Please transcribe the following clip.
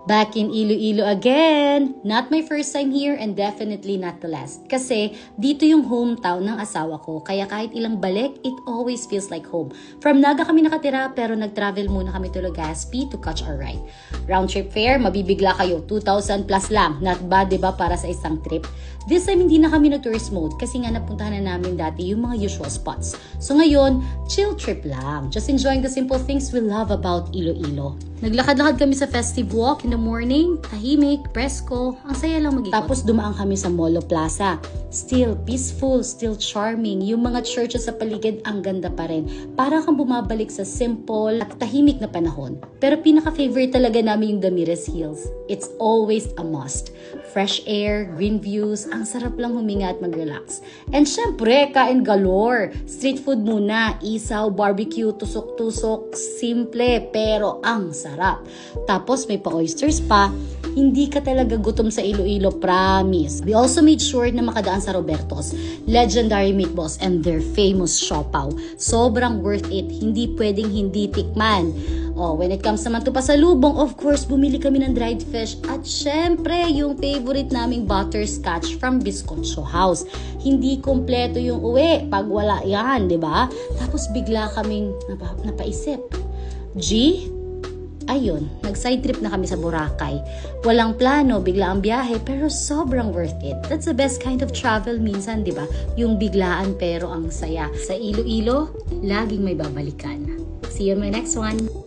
Back in Iloilo again. Not my first time here and definitely not the last. Kasi dito yung hometown ng asawa ko. Kaya kahit ilang balik, it always feels like home. From Naga kami nakatira pero nag-travel muna kami to Legazpi to catch our ride. Round trip fare, mabibigla kayo. 2,000 plus lang. Not bad, diba, para sa isang trip? This time hindi na kami nag-tourist mode kasi nga napuntahan na namin dati yung mga usual spots. So ngayon, chill trip lang. Just enjoying the simple things we love about Iloilo. Naglakad-lakad kami sa festive walk in the morning, tahimik, presko, ang saya lang mag-ikot. Tapos dumaan kami sa Molo Plaza. Still peaceful, still charming. Yung mga churches sa paligid, ang ganda pa rin. Para kang bumabalik sa simple at tahimik na panahon. Pero pinaka-favorite talaga namin yung Damires Hills. It's always a must. Fresh air, green views, ang sarap lang huminga at mag-relax. And syempre, kain galore. Street food muna, isaw, barbecue, tusok-tusok, simple pero ang sarap. Tapos may pa-oysters pa. Hindi ka talaga gutom sa Iloilo, promise. We also made sure na makadaan sa Roberto's, legendary meatballs and their famous siopaw. Sobrang worth it. Hindi pwedeng hindi tikman. When it comes naman to pasalubong, of course, bumili kami ng dried fish at syempre, yung favorite naming butterscotch from Biscocho House. Hindi kompleto yung uwi pag wala yan, di ba? Tapos bigla kaming napaisip. Ayun, nag-side trip na kami sa Boracay. Walang plano, bigla ang biyahe, pero sobrang worth it. That's the best kind of travel minsan, di ba? Yung biglaan pero ang saya. Sa Iloilo, laging may babalikan. See you in my next one!